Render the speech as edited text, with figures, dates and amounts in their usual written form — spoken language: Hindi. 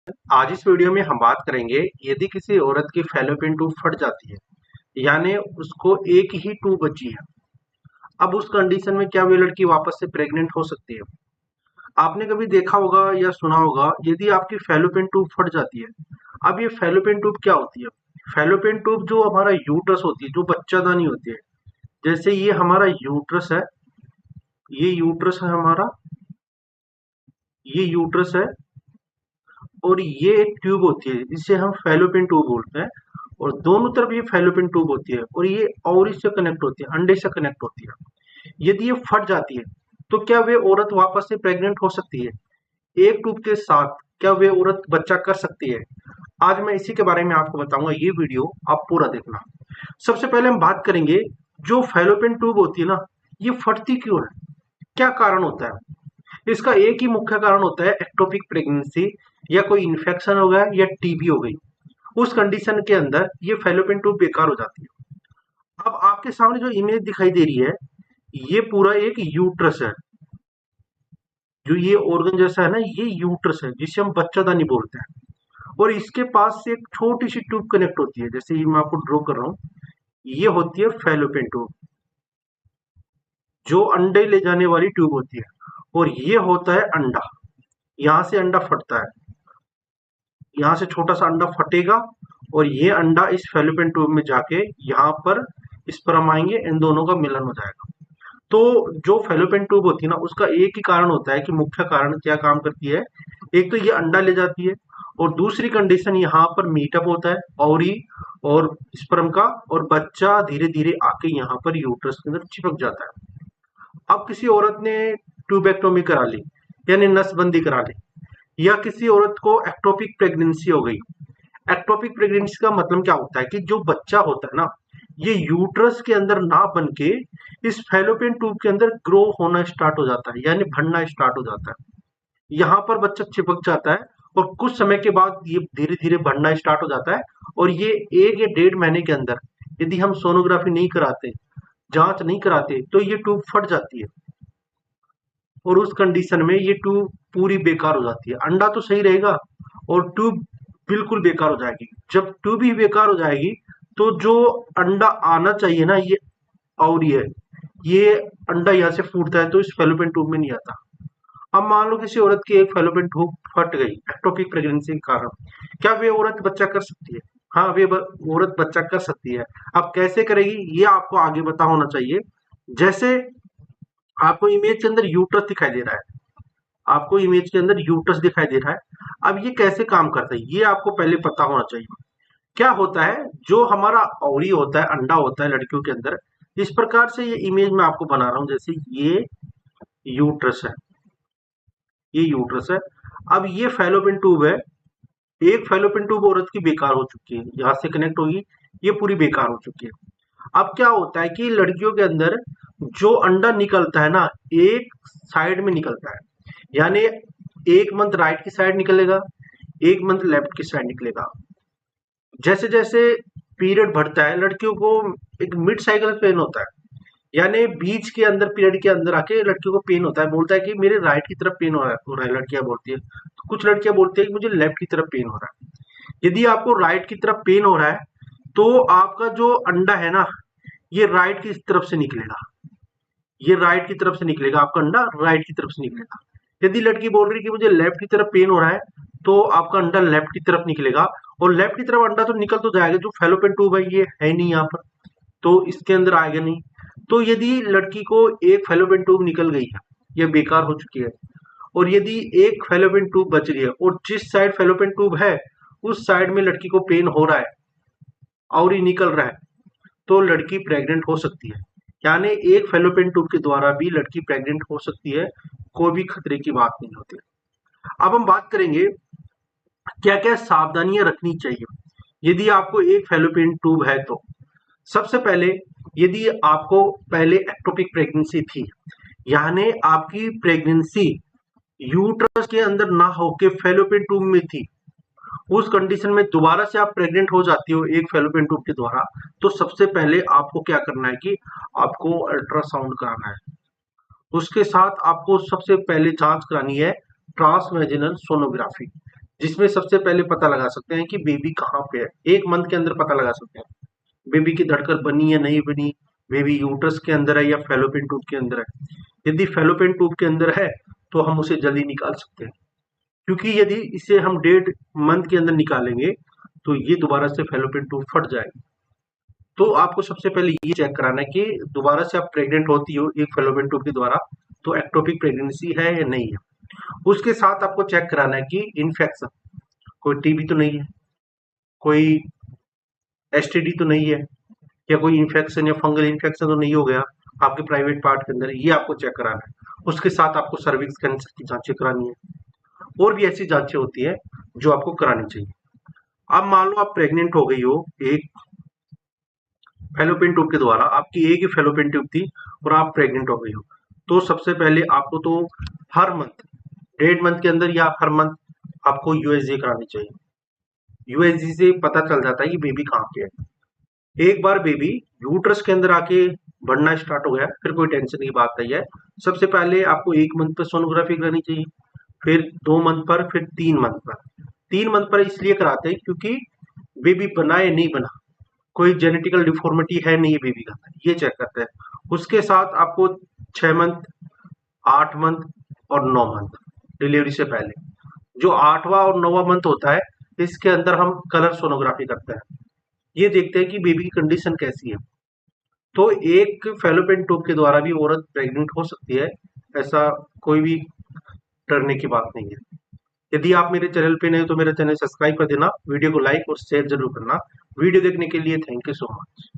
आज इस वीडियो में हम बात करेंगे यदि किसी औरत की फैलोपियन ट्यूब फट जाती है यानी उसको एक ही ट्यूब बची है। अब उस कंडीशन में क्या वे लड़की वापस से प्रेग्नेंट हो सकती है? आपने कभी देखा होगा या सुना होगा यदि आपकी फैलोपियन ट्यूब फट जाती है। अब ये फैलोपियन ट्यूब क्या होती है? फैलोपियन ट्यूब जो हमारा यूट्रस होती है, जो बच्चादानी होती है, जैसे ये हमारा यूट्रस है, ये यूट्रस है हमारा, ये यूट्रस है और ये एक ट्यूब होती है जिसे हम फैलोपियन ट्यूब बोलते हैं। और दोनों तरफ ये फैलोपियन ट्यूब होती है और ये ओवरी से कनेक्ट होती है, अंडे से कनेक्ट होती है। यदि ये फट जाती है तो क्या वे औरत वापस से प्रेग्नेंट हो सकती है? एक ट्यूब के साथ क्या वे औरत बच्चा कर सकती है? आज मैं इसी के बारे में आपको बताऊंगा, ये वीडियो आप पूरा देखना। सबसे पहले हम बात करेंगे, जो फैलोपियन ट्यूब होती है ना, ये फटती क्यों है, क्या कारण होता है? इसका एक ही मुख्य कारण होता है, एक्टोपिक प्रेगनेंसी, या कोई इन्फेक्शन हो गया या टीबी हो गई। उस कंडीशन के अंदर ये फैलोपियन ट्यूब बेकार हो जाती है। अब आपके सामने जो इमेज दिखाई दे रही है, ये पूरा एक यूट्रस है। जो ये ऑर्गन जैसा है ना, ये यूट्रस है जिसे हम बच्चादानी बोलते हैं। और इसके पास से एक छोटी सी ट्यूब कनेक्ट होती है, जैसे ये मैं आपको ड्रॉ कर रहा हूँ। ये होती है फैलोपियन ट्यूब, जो अंडे ले जाने वाली ट्यूब होती है। और ये होता है अंडा, यहाँ से अंडा फटता है, यहाँ से छोटा सा अंडा फटेगा और ये अंडा इस फैलोपियन ट्यूब में जाके यहाँ पर स्पर्म आएंगे, इन दोनों का मिलन हो जाएगा। तो जो फैलोपियन ट्यूब होती है ना, उसका एक ही कारण होता है कि मुख्य कारण क्या काम करती है। एक तो ये अंडा ले जाती है और दूसरी कंडीशन यहाँ पर मीटअप होता है ओवरी और स्पर्म का, और बच्चा धीरे धीरे आके यहाँ पर यूट्रस के अंदर चिपक जाता है। अब किसी औरत ने ट्यूबेक्टोमी करा ली यानी नसबंदी करा ली, या किसी औरत को एक्टोपिक प्रेगनेंसी हो गई। एक्टोपिक प्रेगनेंसी का मतलब क्या होता है कि जो बच्चा होता है ना, ये यूट्रस के अंदर ना बन के इस फैलोपियन ट्यूब के अंदर ग्रो होना स्टार्ट हो जाता है, यानी बढ़ना स्टार्ट हो जाता है। यहाँ पर बच्चा चिपक जाता है और कुछ समय के बाद ये धीरे धीरे बढ़ना स्टार्ट हो जाता है। और ये 1 या 1.5 महीने के अंदर यदि हम सोनोग्राफी नहीं कराते, जांच नहीं कराते, तो ये ट्यूब फट जाती है। और उस कंडीशन में ये ट्यूब पूरी बेकार हो जाती है। अंडा तो सही रहेगा और ट्यूब बिल्कुल बेकार हो जाएगी। जब ट्यूब ही बेकार हो जाएगी तो जो अंडा आना चाहिए ना, ये और ये अंडा यहाँ से फूटता है तो इस फैलोपियन ट्यूब में नहीं आता। अब मान लो किसी औरत की एक फैलोपियन ट्यूब फट गई एक्टोपिक प्रेगनेंसी के कारण, क्या वे औरत बच्चा कर सकती है? हाँ, वे औरत बच्चा कर सकती है। अब कैसे करेगी ये आपको आगे पता होना चाहिए। जैसे आपको इमेज के अंदर यूट्रस दिखाई दे रहा है, आपको इमेज के अंदर यूट्रस दिखाई दे रहा है। अब ये कैसे काम करता है ये आपको पहले पता होना चाहिए। क्या होता है, जो हमारा ओवरी होता है, अंडा होता है लड़कियों के अंदर, इस प्रकार से ये इमेज मैं आपको बना रहा हूं, जैसे ये यूट्रस है, ये यूट्रस है। अब ये फैलोपियन ट्यूब है। एक फैलोपियन ट्यूब औरत की बेकार हो चुकी है, यहाँ से कनेक्ट होगी, ये पूरी बेकार हो चुकी है। अब क्या होता है कि लड़कियों के अंदर जो अंडा निकलता है ना, एक साइड में निकलता है, यानी एक मंथ राइट की साइड निकलेगा, एक मंथ लेफ्ट की साइड निकलेगा। जैसे जैसे पीरियड बढ़ता है लड़कियों को एक मिड साइकिल पेन होता है, यानी बीच के अंदर पीरियड के अंदर आके लड़कियों को पेन होता है। बोलता है कि मेरे राइट की तरफ पेन हो रहा है, लड़कियां बोलती है। तो कुछ लड़कियां बोलती है कि मुझे लेफ्ट की तरफ पेन हो रहा है। यदि आपको राइट की तरफ पेन हो रहा है तो आपका जो अंडा है ना, ये राइट की तरफ से निकलेगा, ये राइट की तरफ से निकलेगा, आपका अंडा राइट की तरफ से निकलेगा। यदि लड़की बोल रही है कि मुझे लेफ्ट की तरफ पेन हो रहा है, तो आपका अंडा लेफ्ट की तरफ निकलेगा। और लेफ्ट की तरफ अंडा तो निकल तो जाएगा, जो फैलोपियन ट्यूब है ये है नहीं यहाँ पर, तो इसके अंदर आएगा नहीं। तो यदि लड़की को एक फैलोपियन ट्यूब निकल गई है, ये बेकार हो चुकी है, और यदि एक फैलोपियन ट्यूब बच रही है और जिस साइड फैलोपियन ट्यूब है उस साइड में लड़की को पेन हो रहा है और ये निकल रहा है, तो लड़की प्रेग्नेंट हो सकती है। यानी एक फैलोपियन ट्यूब के द्वारा भी लड़की प्रेग्नेंट हो सकती है, कोई भी खतरे की बात नहीं होती। अब हम बात करेंगे क्या क्या सावधानियां रखनी चाहिए यदि आपको एक फैलोपियन ट्यूब है तो। सबसे पहले, यदि आपको पहले एक्टोपिक प्रेगनेंसी थी, यानी आपकी प्रेगनेंसी यूट्रस के अंदर ना होके फैलोपियन ट्यूब में थी, उस कंडीशन में दोबारा से आप प्रेग्नेंट हो जाती हो एक फैलोपियन ट्यूब के द्वारा, तो सबसे पहले आपको क्या करना है कि आपको अल्ट्रासाउंड कराना है। उसके साथ आपको सबसे पहले जांच करानी है ट्रांसवेजिनल सोनोग्राफी। जिसमें सबसे पहले पता लगा सकते हैं कि बेबी कहाँ पे है। 1 मंथ के अंदर पता लगा सकते हैं बेबी की धड़कन बनी या नहीं बनी, बेबी यूट्रस के अंदर है या फैलोपियन ट्यूब के अंदर है। यदि फैलोपियन ट्यूब के अंदर है तो हम उसे जल्दी निकाल सकते हैं, क्योंकि यदि इसे हम 1.5 मंथ के अंदर निकालेंगे तो ये दोबारा से फैलोपियन ट्यूब फट जाएगी। तो आपको सबसे पहले ये चेक कराना है कि दोबारा से आप प्रेग्नेंट होती हो एक फैलोपियन ट्यूब के द्वारा, तो एक्टोपिक प्रेगनेंसी है या नहीं है। उसके साथ आपको चेक कराना है कि इन्फेक्शन, कोई टीबी तो नहीं है, कोई एसटीडी तो नहीं है, या कोई इन्फेक्शन या फंगल इन्फेक्शन तो नहीं हो गया आपके प्राइवेट पार्ट के अंदर, ये आपको चेक कराना है। उसके साथ आपको सर्विक्स कैंसर की जांचें करानी है और भी ऐसी जांचें होती है जो आपको करानी चाहिए। अब मान लो आप प्रेग्नेंट हो गई हो एक फैलोपियन ट्यूब के द्वारा, आपकी एक ही फैलोपियन ट्यूब थी और आप प्रेग्नेंट हो गई हो, तो सबसे पहले आपको तो हर मंथ 1.5 मंथ के अंदर या हर मंथ आपको यूएसजी करानी चाहिए। यूएसजी से पता चल जाता है कि बेबी कहाँ पे है। एक बार बेबी यूट्रस के अंदर आके बढ़ना स्टार्ट हो गया फिर कोई टेंशन की बात नहीं है। सबसे पहले आपको 1 मंथ पर सोनोग्राफी करानी चाहिए, फिर 2 मंथ पर, फिर 3 मंथ पर। 3 मंथ पर इसलिए कराते हैं क्योंकि बेबी बना या नहीं बना, कोई जेनेटिकल डिफॉर्मिटी है नहीं है बेबी का, ये चेक करते हैं। उसके साथ आपको 6 मंथ, 8 मंथ और 9 मंथ डिलीवरी से पहले, जो 8वां और 9वां मंथ होता है इसके अंदर हम कलर सोनोग्राफी करते हैं। ये देखते हैं कि बेबी की कंडीशन कैसी है। तो एक फैलोपियन ट्यूब के द्वारा भी औरत प्रेग्नेंट हो सकती है, ऐसा कोई भी डरने की बात नहीं है। यदि आप मेरे चैनल पे नए हो तो मेरा चैनल सब्सक्राइब कर देना, वीडियो को लाइक और शेयर जरूर करना। वीडियो देखने के लिए थैंक यू सो मच।